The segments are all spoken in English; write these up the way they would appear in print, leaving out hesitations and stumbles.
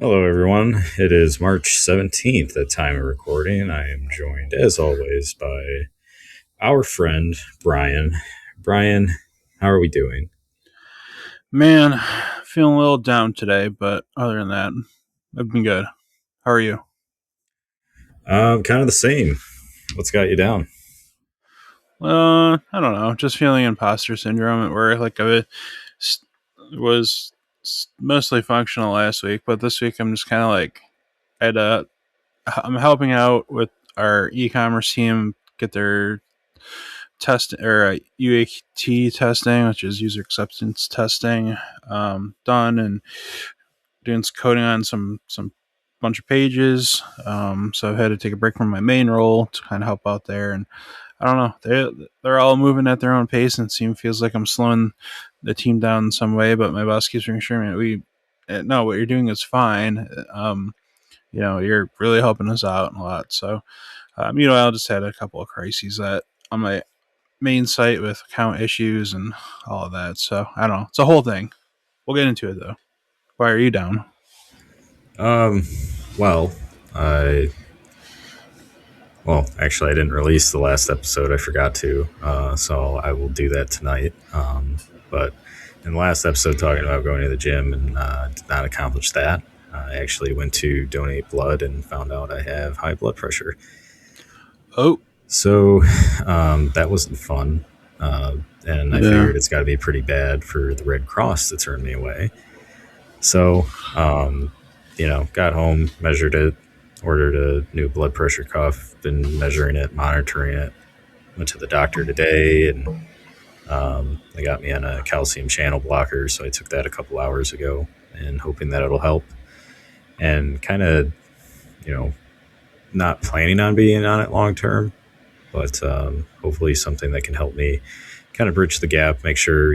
Hello, everyone. It is March 17th at time of recording. I am joined, as always, by our friend, Brian. Brian, how are we doing? Man, feeling a little down today, but other than that, I've been good. How are you? Kind of the same. What's got you down? I don't know. Just feeling imposter syndrome at work. Was mostly functional last week, but this week I'm just kind of like, I'm helping out with our e-commerce team get their UAT testing, which is user acceptance testing, done, and doing some coding on some bunch of pages. So I've had to take a break from my main role to kind of help out there. And I don't know, they're all moving at their own pace, and it feels like I'm slowing the team down in some way. But my boss keeps reassuring me, no, what you're doing is fine. You're really helping us out a lot. So, I just had a couple of crises that on my main site with account issues and all of that. So I don't know, it's a whole thing. We'll get into it though. Why are you down? Um, well, I actually, I didn't release the last episode. I forgot to, so I will do that tonight. But in the last episode, talking about going to the gym and did not accomplish that. I actually went to donate blood and found out I have high blood pressure. Oh, So that wasn't fun. And I yeah. figured it's got to be pretty bad for the Red Cross to turn me away. So, got home, measured it, ordered a new blood pressure cuff, been measuring it, monitoring it. Went to the doctor today, and they got me on a calcium channel blocker. So I took that a couple hours ago and hoping that it'll help. And kind of, you know, not planning on being on it long term, but hopefully something that can help me kind of bridge the gap, make sure,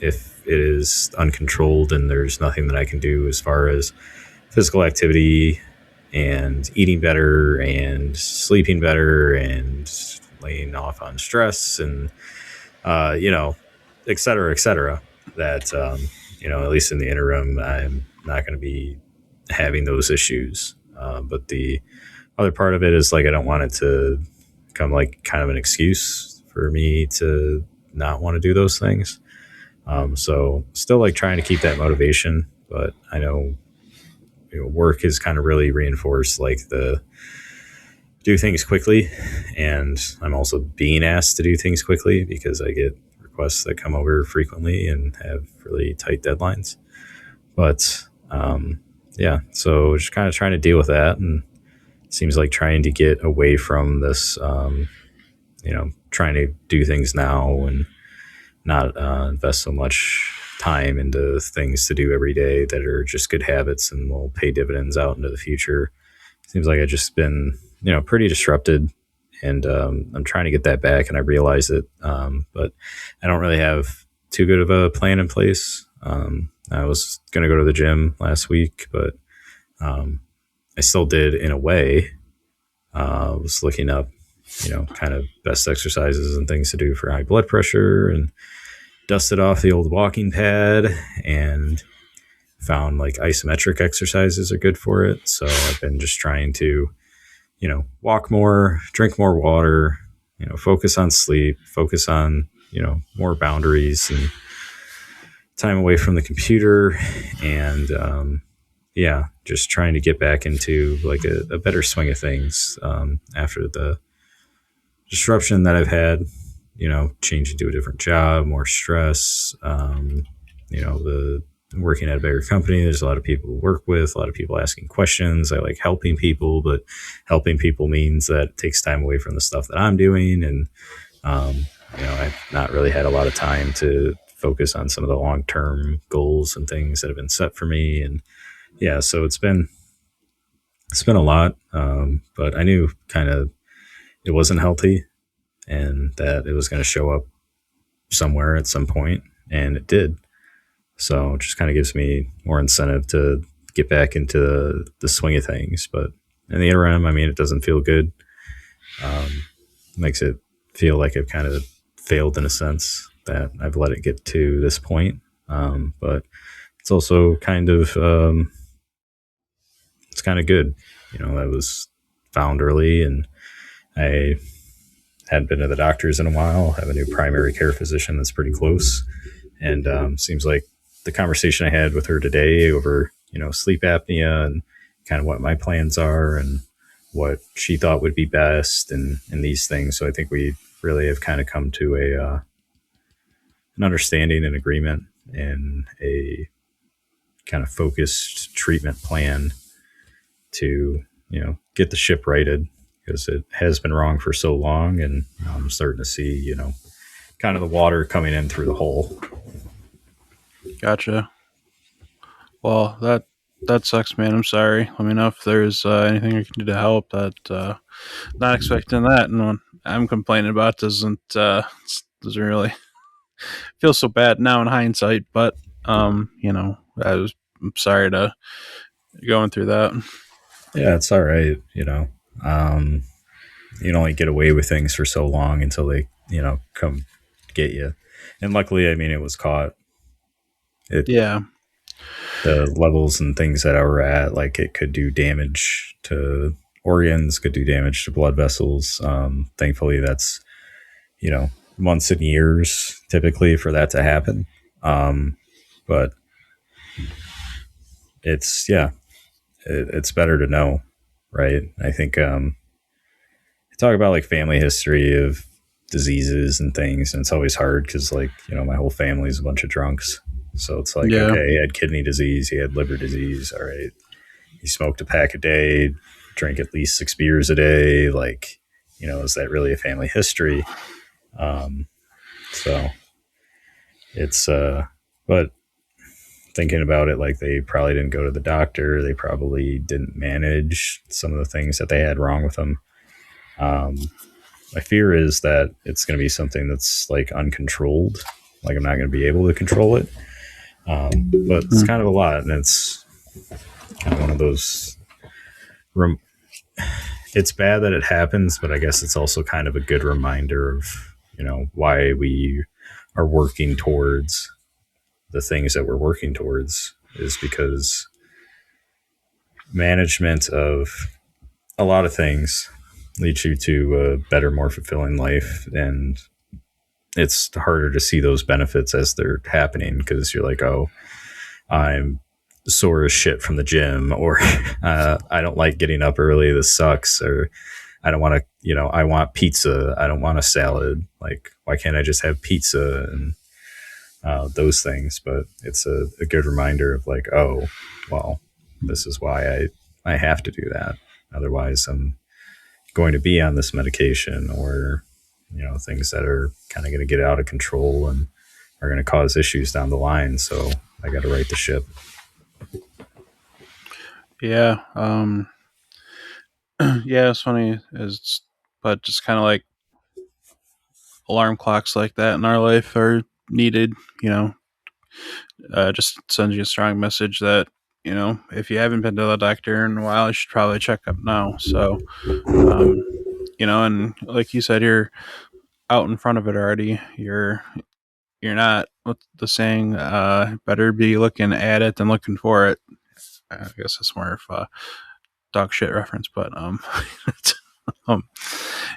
if it is uncontrolled and there's nothing that I can do as far as physical activity and eating better and sleeping better and laying off on stress and, et cetera, that, at least in the interim, I'm not going to be having those issues. But the other part of it is like, I don't want it to become like kind of an excuse for me to not want to do those things. So still like trying to keep that motivation, but I know, work has kind of really reinforced like the do things quickly. And I'm also being asked to do things quickly because I get requests that come over frequently and have really tight deadlines. But, yeah, so just kind of trying to deal with that. And it seems like trying to get away from this, trying to do things now and not invest so much time into things to do every day that are just good habits and will pay dividends out into the future. Seems like I've just been, pretty disrupted, and I'm trying to get that back, and I realize it, but I don't really have too good of a plan in place. I was going to go to the gym last week, but I still did in a way. I was looking up, kind of best exercises and things to do for high blood pressure, and dusted off the old walking pad and found like isometric exercises are good for it. So I've been just trying to, walk more, drink more water, focus on sleep, focus on, more boundaries and time away from the computer. And, just trying to get back into like a better swing of things after the disruption that I've had, changing to a different job, more stress, the working at a bigger company. There's a lot of people to work with, a lot of people asking questions. I like helping people, but helping people means that it takes time away from the stuff that I'm doing. And, I've not really had a lot of time to focus on some of the long-term goals and things that have been set for me. And yeah, so it's been a lot. But I knew kind of it wasn't healthy and that it was going to show up somewhere at some point, and it did. So it just kind of gives me more incentive to get back into the swing of things. But in the interim, I mean, it doesn't feel good. Makes it feel like I've kind of failed in a sense that I've let it get to this point. But it's also kind of kind of good. That was found early, and I hadn't been to the doctors in a while. I have a new primary care physician that's pretty close, and seems like the conversation I had with her today over sleep apnea and kind of what my plans are and what she thought would be best and these things. So I think we really have kind of come to an understanding and agreement and a kind of focused treatment plan to get the ship righted, because it has been wrong for so long, and I'm starting to see kind of the water coming in through the hole. Gotcha. Well, that sucks, man. I'm sorry. Let me know if there's anything I can do to help. That not expecting that, and what I'm complaining about doesn't really feel so bad now in hindsight. But I'm sorry to going through that. Yeah, it's all right. You can only get away with things for so long until they come get you. And luckily, I mean, it was caught. Yeah. The levels and things that I were at, like, it could do damage to organs, could do damage to blood vessels. Thankfully, that's months and years typically for that to happen. But it's better to know, right? I think talk about like family history of diseases and things, and it's always hard because my whole family's a bunch of drunks. So it's like, Yeah. okay, he had kidney disease, he had liver disease, all right, he smoked a pack a day, drank at least 6 beers a day. Is that really a family history? So it's but thinking about it, like, they probably didn't go to the doctor, they probably didn't manage some of the things that they had wrong with them. My fear is that it's going to be something that's like uncontrolled, like I'm not going to be able to control it. But it's kind of a lot, and it's kind of one of those it's bad that it happens, but I guess it's also kind of a good reminder of why we are working towards the things that we're working towards, is because management of a lot of things leads you to a better, more fulfilling life. And it's harder to see those benefits as they're happening, because you're like, oh, I'm sore as shit from the gym, or I don't like getting up early, this sucks, or I don't want to, I want pizza, I don't want a salad. Like, why can't I just have pizza? And those things. But it's a good reminder of like, oh, well, this is why I have to do that. Otherwise, I'm going to be on this medication, or things that are kind of going to get out of control and are going to cause issues down the line. So I got to right the ship. Yeah. Yeah, it's funny. But just kind of like alarm clocks like that in our life are needed. Just sends you a strong message that if you haven't been to the doctor in a while, you should probably check up now. So, and like you said, you're out in front of it already. You're not, what's the saying? Better be looking at it than looking for it. I guess that's more of a dog shit reference, but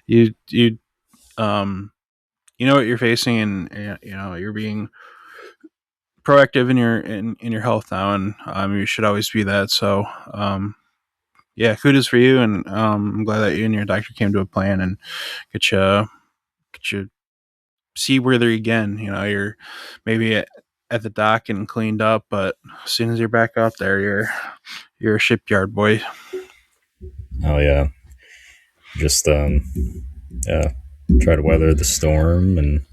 you you know what you're facing, and you're being proactive in your health now, and you should always be that. So yeah, kudos for you, and I'm glad that you and your doctor came to a plan and get you seaworthy again. You're maybe at the dock and cleaned up, but as soon as you're back out there, you're a shipyard boy. Oh yeah, just yeah, try to weather the storm and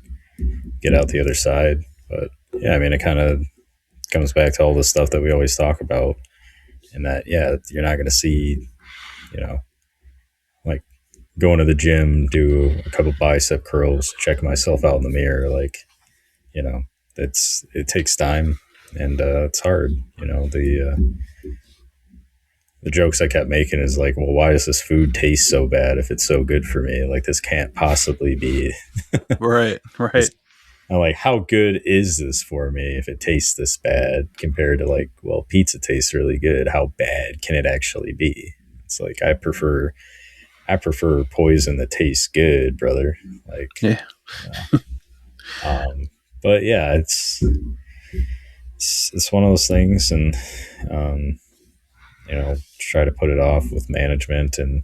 get out the other side. But yeah, I mean, it kind of comes back to all the stuff that we always talk about, and that, yeah, you're not going to see, like, going to the gym, do a couple bicep curls, check myself out in the mirror, like, it takes time, and it's hard. The jokes I kept making is like, well, why does this food taste so bad if it's so good for me? Like, this can't possibly be. Right. I'm like, how good is this for me if it tastes this bad compared to like, well, pizza tastes really good. How bad can it actually be? It's like I prefer poison that tastes good, brother. Like, Yeah. you know. But yeah, it's one of those things, and um, try to put it off with management, and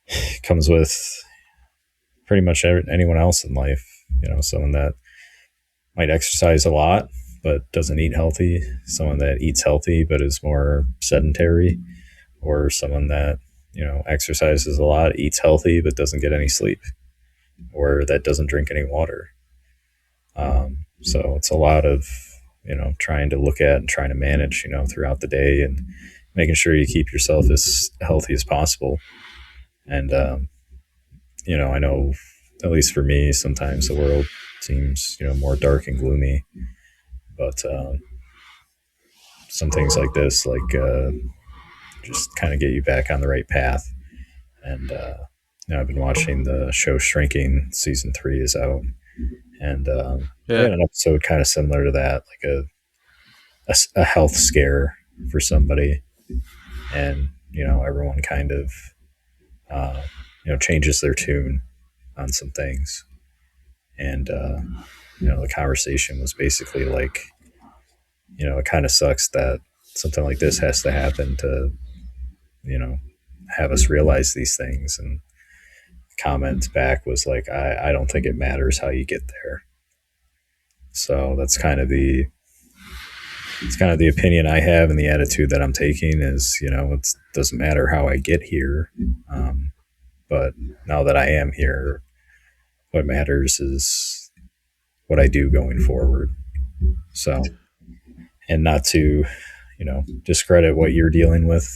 it comes with pretty much anyone else in life. Someone that might exercise a lot but doesn't eat healthy, someone that eats healthy but is more sedentary, or someone that exercises a lot, eats healthy but doesn't get any sleep, or that doesn't drink any water. So it's a lot of trying to look at and trying to manage throughout the day, and making sure you keep yourself as healthy as possible. And I know, at least for me, sometimes the world seems more dark and gloomy, but some things like this, like just kind of get you back on the right path. And I've been watching the show Shrinking. Season 3 is out, and they Yeah. had an episode kind of similar to that, like a health scare for somebody, and everyone kind of changes their tune on some things, and the conversation was basically like, it kind of sucks that something like this has to happen to you know have us realize these things. And comment back was like, I don't think it matters how you get there. So that's kind of the opinion I have, and the attitude that I'm taking is, it doesn't matter how I get here. But now that I am here, what matters is what I do going forward. So, and not to, discredit what you're dealing with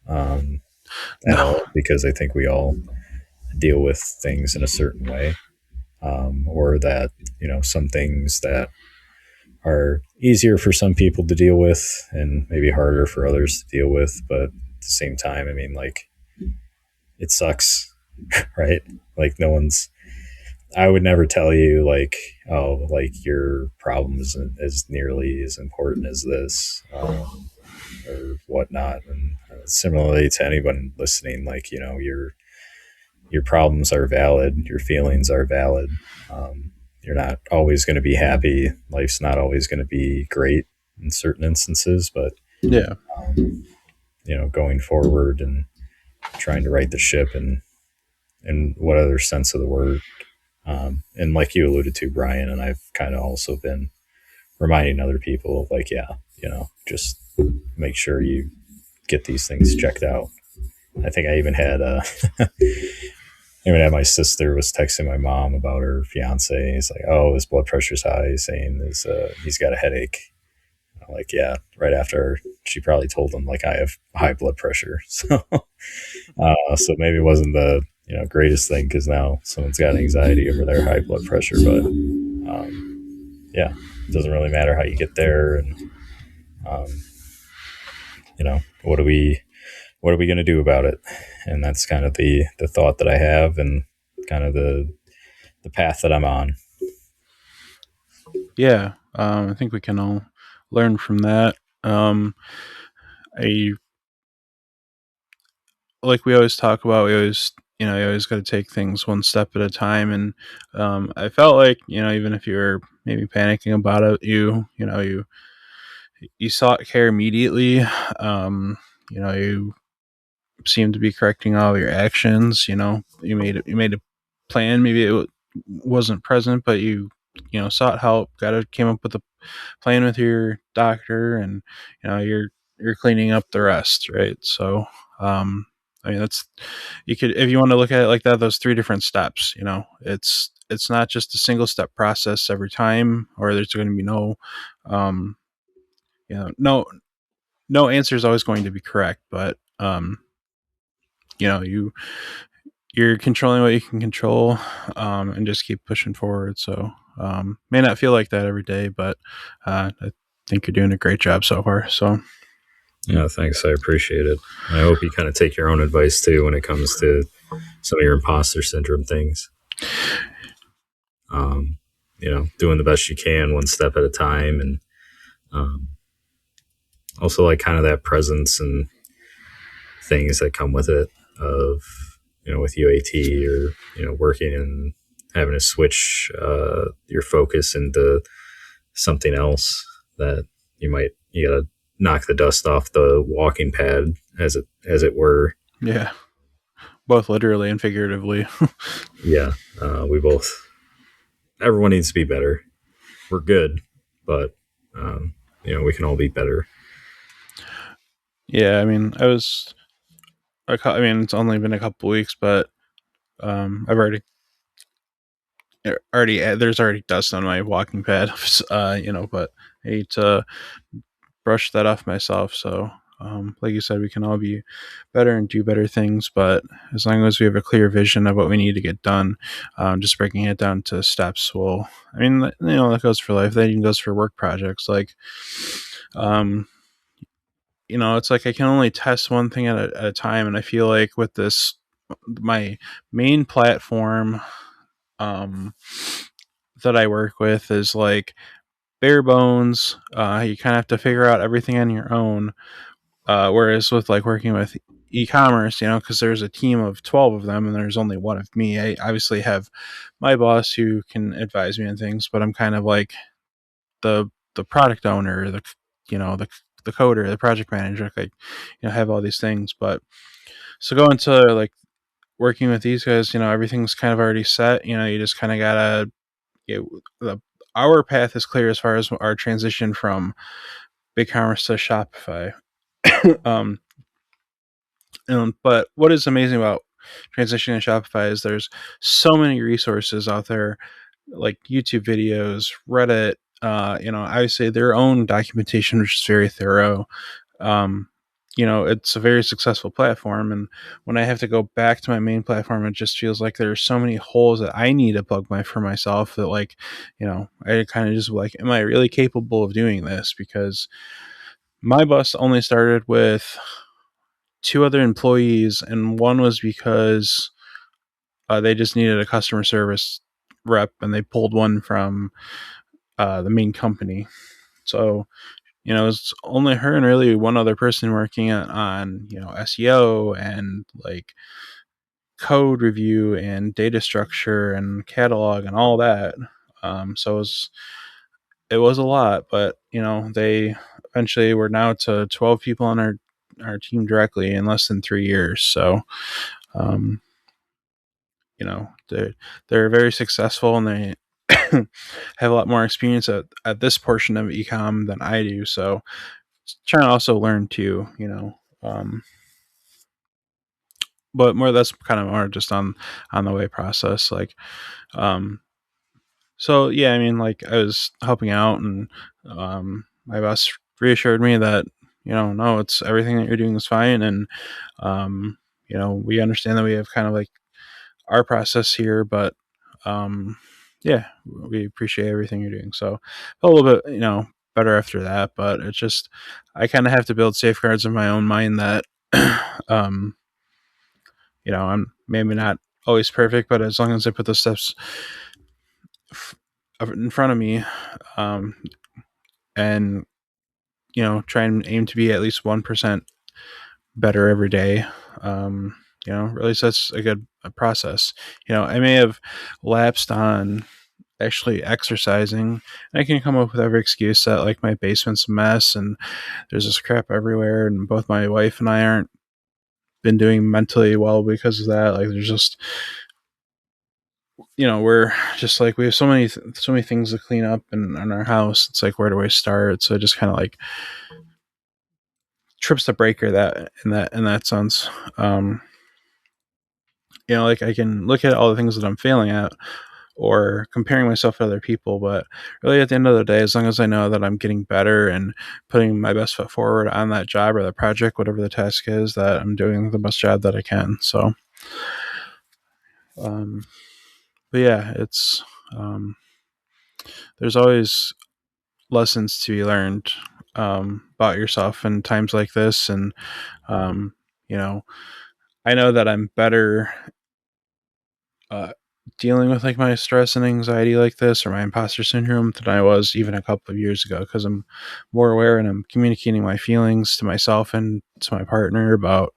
at No. all, because I think we all deal with things in a certain way, or that, some things that are easier for some people to deal with and maybe harder for others to deal with. But at the same time, I mean, like, it sucks, right? Like, I would never tell you, like, oh, like, your problem isn't as nearly as important as this, or whatnot. And similarly to anyone listening, like, your problems are valid, your feelings are valid. You're not always going to be happy. Life's not always going to be great in certain instances, but Yeah. going forward and trying to right the ship, and in what other sense of the word. And like you alluded to, Brian, and I've kind of also been reminding other people, like, yeah, just make sure you get these things checked out. I think I even had my sister was texting my mom about her fiance. He's like, "Oh, his blood pressure's high." He's saying he's got a headache. I'm like, yeah. Right after she probably told him, like, I have high blood pressure. So maybe it wasn't the greatest thing, because now someone's got anxiety over their high blood pressure. But yeah, it doesn't really matter how you get there. And um, what are we going to do about it? And that's kind of the thought that I have, and kind of the path that I'm on. Yeah. I think we can all learn from that. I Like we always talk about. We always, you always got to take things one step at a time. And I felt like, even if you were maybe panicking about it, you sought care immediately. You seemed to be correcting all of your actions. You made a plan. Maybe it wasn't present, but you sought help, came up with a plan with your doctor, and you're cleaning up the rest, right? So, I mean, that's you could if you want to look at it like that. Those three different steps. It's not just a single step process every time, or there's going to be um, no answer is always going to be correct, but you know you you're controlling what you can control, and just keep pushing forward. So, may not feel like that every day, but I think you're doing a great job so far. So, Yeah, thanks. I appreciate it. I hope you kind of take your own advice too when it comes to some of your imposter syndrome things. Um, doing the best you can, one step at a time, and um, also like kind of that presence and things that come with it of with UAT or working and having to switch your focus into something else that you gotta knock the dust off the walking pad as it were. Yeah, both literally and figuratively. Yeah, we both. Everyone needs to be better. We're good, but we can all be better. Yeah, I mean, I mean, it's only been a couple weeks, but I've already there's already dust on my walking pad. But I need to brush that off myself. So, like you said, we can all be better and do better things, but as long as we have a clear vision of what we need to get done, just breaking it down to steps will. I mean, that goes for life. That even goes for work projects. Like, um, it's like I can only test one thing at a time, and I feel like with this, my main platform, um, that I work with is like bare bones. You kind of have to figure out everything on your own. Whereas with like working with e-commerce, because there's a team of 12 of them and there's only one of me. I obviously have my boss who can advise me on things, but I'm kind of like the product owner, the coder, the project manager, like have all these things. But so going to like working with these guys, everything's kind of already set. You just kind of gotta the our path is clear as far as our transition from BigCommerce to Shopify. um, but what is amazing about transitioning to Shopify is there's so many resources out there, like YouTube videos, Reddit. Obviously their own documentation, which is very thorough. Um, it's a very successful platform, and when I have to go back to my main platform, it just feels like there's so many holes that I need to plug for myself that like, I kind of just like, am I really capable of doing this? Because my bus only started with two other employees, and one was because they just needed a customer service rep, and they pulled one from the main company. So it's only her and really one other person working on SEO and like code review and data structure and catalog and all that. So it was a lot, but they eventually were now to 12 people on our team directly in less than 3 years. So um, they're very successful, and they have a lot more experience at this portion of ecom than I do. So trying to also learn too, but more that's kind of more just on the way process. Like, um, so yeah, I mean, like I was helping out, and my boss reassured me that no, it's everything that you're doing is fine, and we understand that we have kind of like our process here, but yeah, we appreciate everything you're doing. So a little bit, better after that, but it's just I kind of have to build safeguards in my own mind that um, I'm maybe not always perfect, but as long as I put the steps f- in front of me, um, and try and aim to be at least 1% better every day. Really sets a good process. I may have lapsed on actually exercising. I can come up with every excuse that like my basement's a mess and there's this crap everywhere, and both my wife and I aren't been doing mentally well because of that. Like there's just we're just like we have so many things to clean up in our house. It's like where do I start? So it just kind of like trips the breaker that in that sense. Um, like I can look at all the things that I'm failing at or comparing myself to other people, but really at the end of the day, as long as I know that I'm getting better and putting my best foot forward on that job or the project, whatever the task is, that I'm doing the best job that I can. So, um, but yeah, it's there's always lessons to be learned about yourself in times like this, and um, you know, I know that I'm better uh, dealing with like my stress and anxiety like this, or my imposter syndrome, than I was even a couple of years ago, because I'm more aware and I'm communicating my feelings to myself and to my partner about,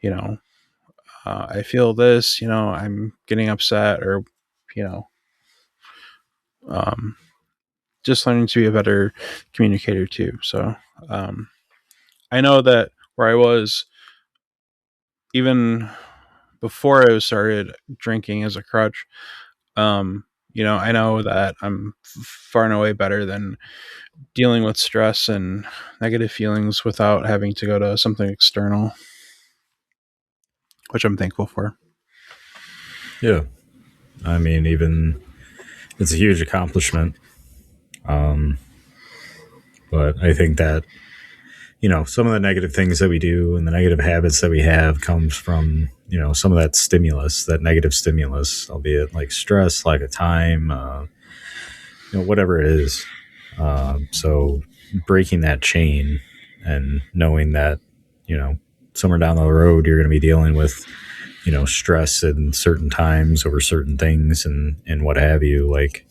you know, I feel this, I'm getting upset, or, you know, um, just learning to be a better communicator too. So I know that where I was, even before I started drinking as a crutch, I know that I'm far and away better than dealing with stress and negative feelings without having to go to something external, which I'm thankful for. Yeah. I mean, even it's a huge accomplishment. Um, but I think that, some of the negative things that we do and the negative habits that we have comes from, some of that stimulus, that negative stimulus, albeit like stress, lack of time, whatever it is. So breaking that chain and knowing that, somewhere down the road, you're going to be dealing with, stress in certain times over certain things and what have you, like,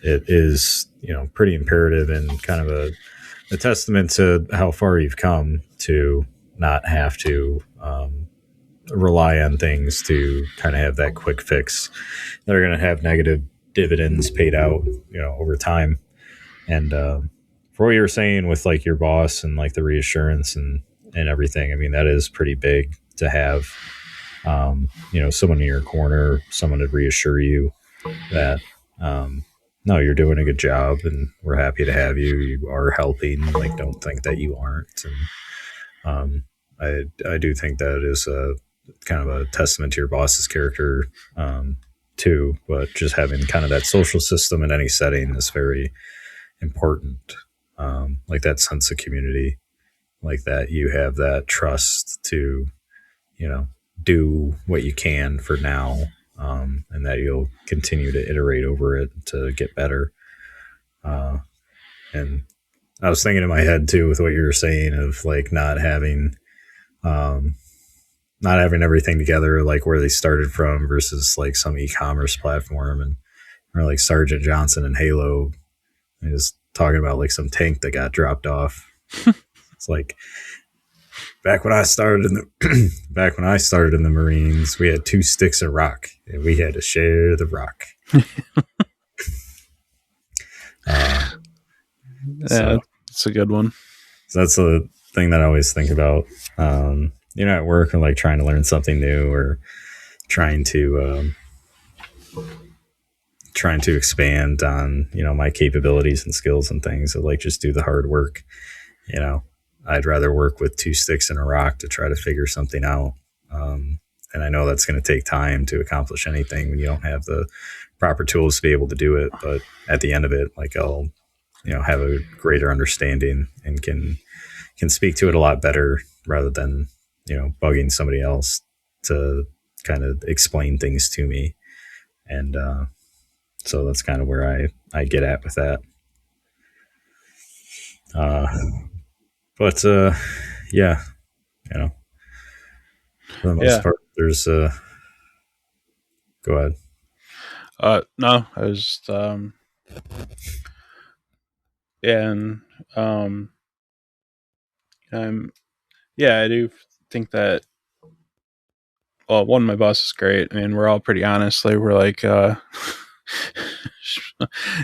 it is, pretty imperative and kind of a testament to how far you've come to not have to rely on things to kind of have that quick fix that are going to have negative dividends paid out, over time. And for what you were saying with like your boss and like the reassurance and everything, I mean, that is pretty big to have, someone in your corner, someone to reassure you that, no, you're doing a good job and we're happy to have you. You are helping. Like, don't think that you aren't. And I do think that is a kind of a testament to your boss's character, too. But just having kind of that social system in any setting is very important. Like that sense of community, like that you have that trust to, you know, do what you can for now, and that you'll continue to iterate over it to get better. And I was thinking in my head too with what you were saying of like um, not having everything together, like where they started from versus like some e-commerce platform, and or like Sergeant Johnson and Halo, and just talking about like some tank that got dropped off. It's like back when I started in the back when I started in the Marines, we had two sticks of rock, and we had to share the rock. Uh, Yeah, so, it's a good one. so that's the thing that I always think about. At work or like trying to learn something new or trying to expand on my capabilities and skills and things. So like just do the hard work. You know, I'd rather work with two sticks and a rock to try to figure something out. And I know that's going to take time to accomplish anything when you don't have the proper tools to be able to do it. But at the end of it, like I'll, have a greater understanding and can speak to it a lot better rather than, bugging somebody else to kind of explain things to me. And, so that's kind of where I get at with that. Uh, but, yeah, you know, for the most Yeah. part, there's, go ahead. No, I was just, yeah, and um, I'm, yeah, I do think that. Well, one, my boss is great. I mean, we're all pretty honest. Like, we're like, her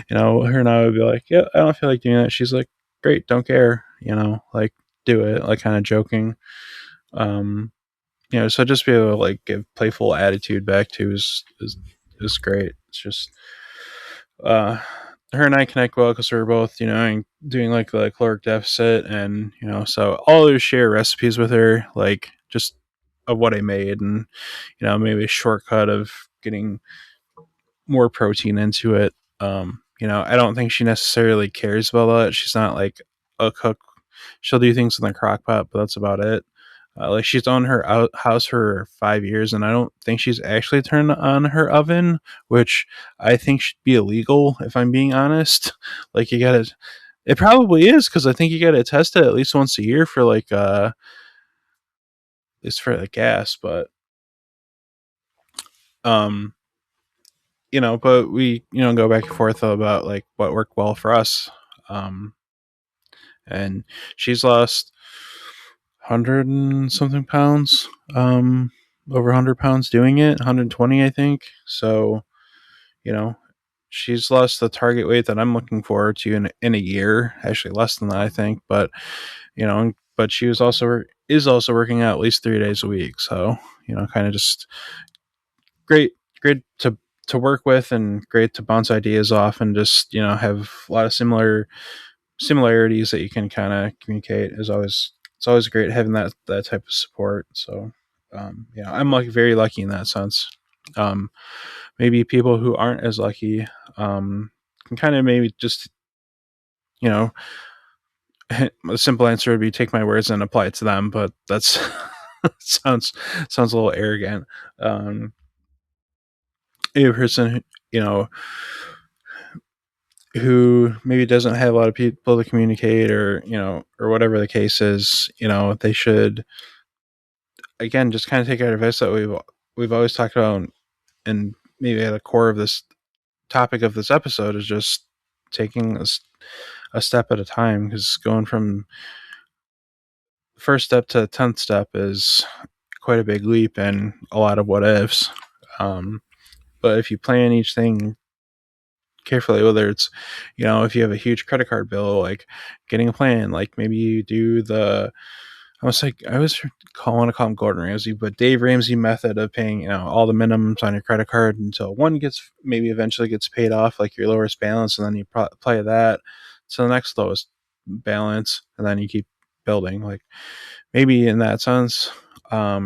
and I would be like, yeah, I don't feel like doing that. She's like, great, don't care. Like, do it. Like, kind of joking. Um, so just be able to like give playful attitude back to is great. It's just uh her and I connect well because we're both doing like the caloric deficit, and so I'll always share recipes with her, like just of what I made, and maybe a shortcut of getting more protein into it. I don't think she necessarily cares about that. She's not like a cook. She'll do things in the crock pot, but that's about it. Like she's owned her house for 5 years, and I don't think she's actually turned on her oven, which I think should be illegal. If I'm being honest, like you gotta, it probably is because I think you gotta test it at least once a year for like at least for the gas. But Um, but we, go back and forth about like what worked well for us. Um, and she's lost 100 and something pounds, over 100 pounds doing it, 120, I think. So, you know, she's lost the target weight that I'm looking forward to in a year, actually less than that, I think. But she is also working out at least 3 days a week. So, kind of just great to work with and great to bounce ideas off and just, have a lot of similarities that you can kind of communicate. It's always great having that type of support. So, I'm like very lucky in that sense. Um, Maybe people who aren't as lucky, can kind of maybe just, you know, a simple answer would be take my words and apply it to them, but that's sounds a little arrogant. Um, a person, who maybe doesn't have a lot of people to communicate, or or whatever the case is, they should, again, just kind of take our advice that we've always talked about, and maybe at the core of this topic of this episode is just taking a step at a time, because going from first step to 10th step is quite a big leap and a lot of what ifs. But if you plan each thing carefully, whether it's, if you have a huge credit card bill, like getting a plan, like maybe you do I was calling to call him Gordon Ramsay, but Dave Ramsey method of paying, all the minimums on your credit card until one gets, maybe eventually gets paid off, like your lowest balance, and then you apply that to the next lowest balance, and then you keep building. Like, maybe in that sense, I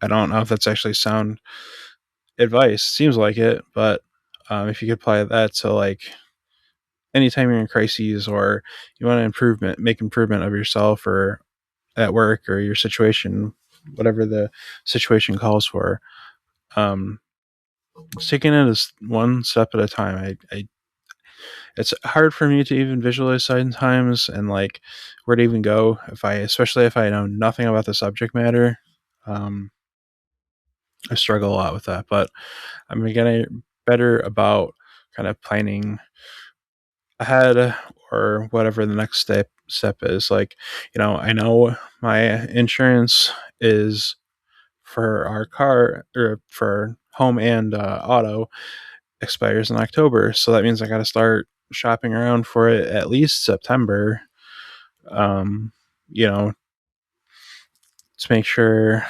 don't know if that's actually sound advice. Seems like it, but if you could apply that to like anytime you're in crises, or you want to make improvement of yourself, or at work, or your situation, whatever the situation calls for, um, just taking it as one step at a time. It's hard for me to even visualize sometimes, and like where to even go, especially if I know nothing about the subject matter. Um, I struggle a lot with that, but I'm getting better about kind of planning ahead, or whatever the next step is. Like, I know my insurance is for our car, or for home and auto, expires in October. So that means I got to start shopping around for it at least September. Um, you know, to make sure,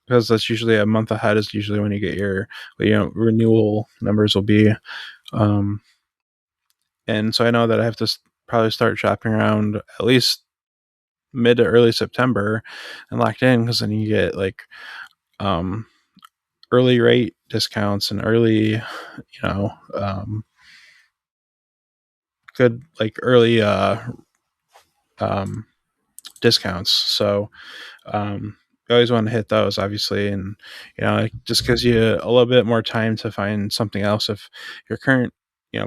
because that's usually a month ahead is usually when you get your, renewal numbers will be. Um, and so I know that I have to probably start shopping around at least mid to early September and locked in, because then you get like, um, early rate discounts and early, good, like early um, discounts. So, you always want to hit those, obviously, and it just gives you a little bit more time to find something else if your current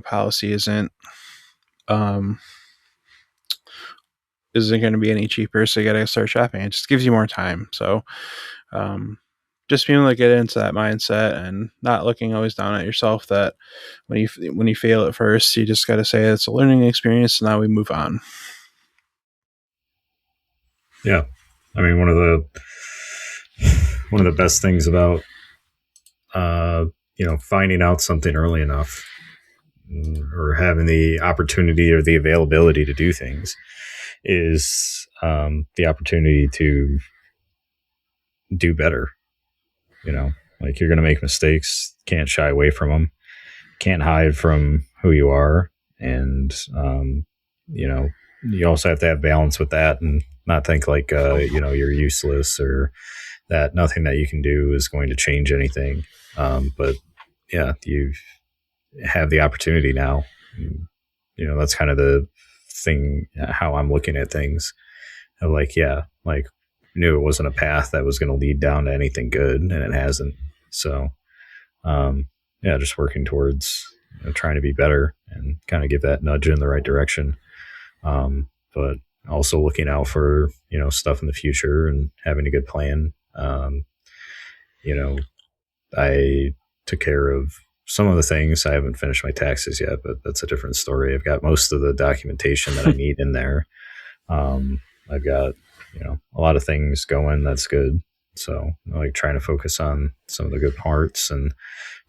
policy um, isn't going to be any cheaper. So you got to start shopping. It just gives you more time. So, um, just being able to get into that mindset and not looking always down at yourself, that when you fail at first, you just got to say it's a learning experience. And now we move on. Yeah, I mean, one of the best things about finding out something early enough, or having the opportunity or the availability to do things, is the opportunity to do better. Like, you're going to make mistakes, can't shy away from them, can't hide from who you are, and you also have to have balance with that, and not think like you're useless, or that nothing that you can do is going to change anything. But yeah, you have the opportunity now. That's kind of the thing, how I'm looking at things. Of like, yeah, like, knew it wasn't a path that was going to lead down to anything good, and it hasn't. So, yeah, just working towards trying to be better and kind of give that nudge in the right direction. But also looking out for stuff in the future, and having a good plan. You know, I took care of some of the things. I haven't finished my taxes yet, but that's a different story. I've got most of the documentation that I need in there. I've got, a lot of things going. That's good. So I like trying to focus on some of the good parts and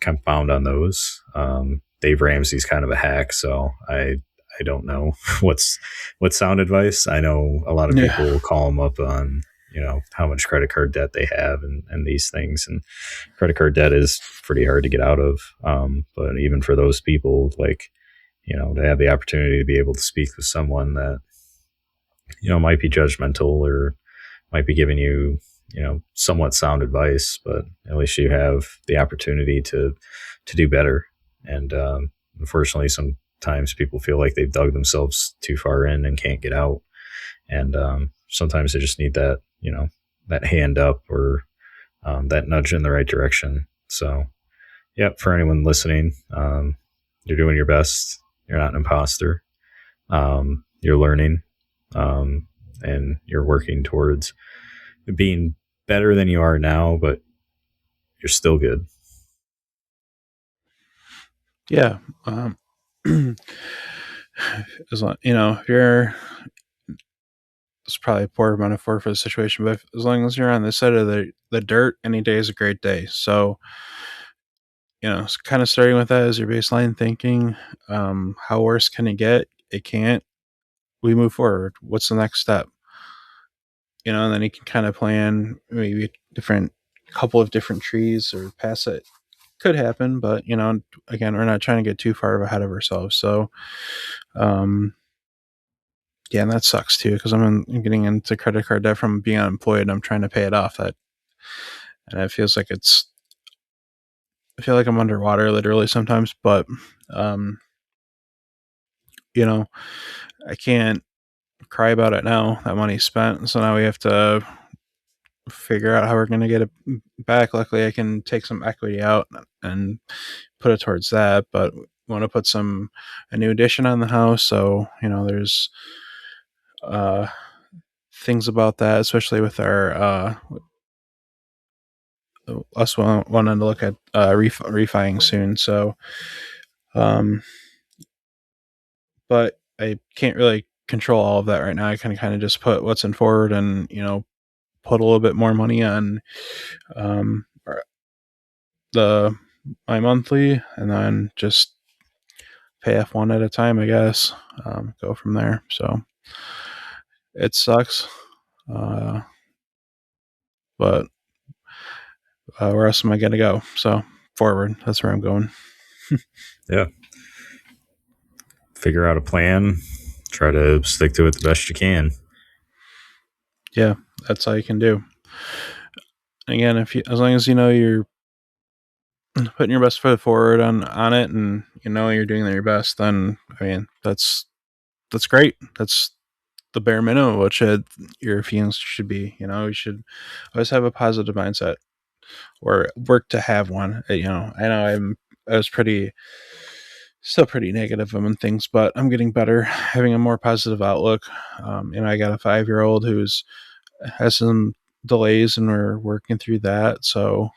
compound on those. Dave Ramsey's kind of a hack, so I don't know what's sound advice. I know a lot of Yeah. people call him up on how much credit card debt they have and these things, and credit card debt is pretty hard to get out of. But even for those people, like to have the opportunity to be able to speak with someone that might be judgmental or might be giving you somewhat sound advice, but at least you have the opportunity to do better. And unfortunately, sometimes people feel like they've dug themselves too far in and can't get out. And sometimes they just need that that hand up or that nudge in the right direction. So yeah, for anyone listening, you're doing your best. You're not an imposter. You're learning, and you're working towards being better than you are now, but you're still good. Yeah. As long, if you're, it's probably a poor metaphor for the situation, but as long as you're on this side of the dirt, any day is a great day. So, kind of starting with that as your baseline thinking. How worse can it get? It can't. We move forward. What's the next step? And then you can kind of plan maybe a couple of different trees or pass it. Could happen, but again, we're not trying to get too far ahead of ourselves. So, yeah, and that sucks too because I'm getting into credit card debt from being unemployed. And I'm trying to pay it off. And it feels like I feel like I'm underwater literally sometimes, but you know, I can't cry about it now. That money's spent, so now we have to figure out how we're going to get it back. Luckily, I can take some equity out and put it towards that, but we want to put a new addition on the house. So there's uh, things about that, especially with our us wanting to look at refining soon. So, but I can't really control all of that right now. I can kind of just put what's in forward and put a little bit more money on um, the my monthly, and then just pay off one at a time, I guess. Go from there. So it sucks, uh, but where else am I going to go? So forward. That's where I'm going. Yeah. Figure out a plan. Try to stick to it the best you can. Yeah, that's all you can do. Again, as long as you're putting your best foot forward on it, and you're doing your best, then I mean that's great. That's the bare minimum of what your feelings should be. You should always have a positive mindset or work to have one. I know I was still pretty negative on things, but I'm getting better, having a more positive outlook. I got a 5-year-old who's has some delays, and we're working through that. So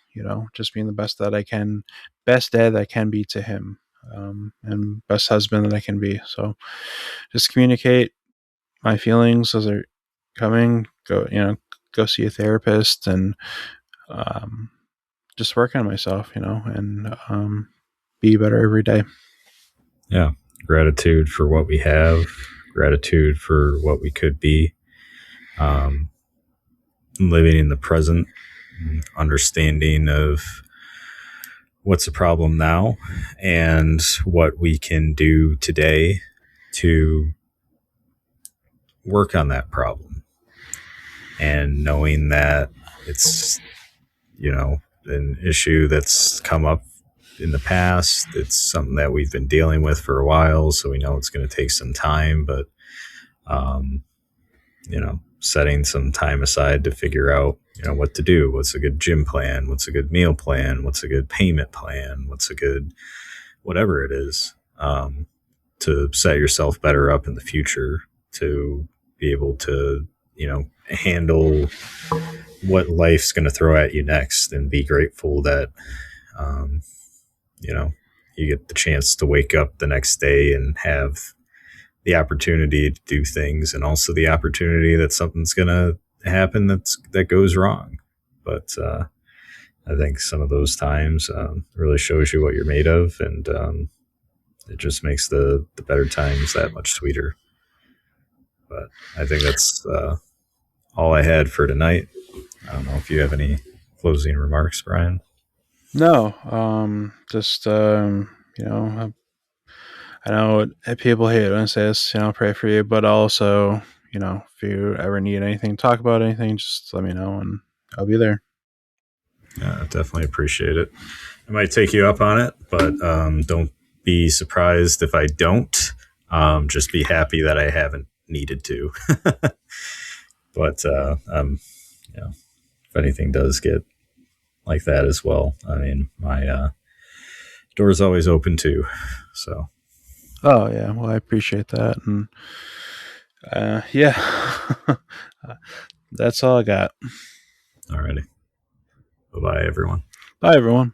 just being the best dad I can be to him, and best husband that I can be. So just communicate my feelings as they're coming. Go see a therapist, and just work on myself, and be better every day. Yeah. Gratitude for what we have, gratitude for what we could be, living in the present, understanding of what's the problem now and what we can do today to work on that problem, and knowing that it's an issue that's come up in the past. It's something that we've been dealing with for a while, so we know it's going to take some time, but um, setting some time aside to figure out what to do. What's a good gym plan? What's a good meal plan? What's a good payment plan? What's a good whatever it is, to set yourself better up in the future to be able to handle what life's going to throw at you next, and be grateful that Um, you know, you get the chance to wake up the next day and have the opportunity to do things, and also the opportunity that something's gonna happen that goes wrong. But I think some of those times really shows you what you're made of, and it just makes the better times that much sweeter. But I think that's all I had for tonight. I don't know if you have any closing remarks, Brian. No, just I know people hate when I say this. I'll pray for you, but also, if you ever need anything, talk about anything, just let me know, and I'll be there. Yeah, I definitely appreciate it. I might take you up on it, but don't be surprised if I don't. Just be happy that I haven't needed to. But if anything does get like that as well, I mean, my door's always open too. So, Oh yeah, well I appreciate that, and yeah, that's all I got. alrighty. Bye bye, everyone. Bye everyone.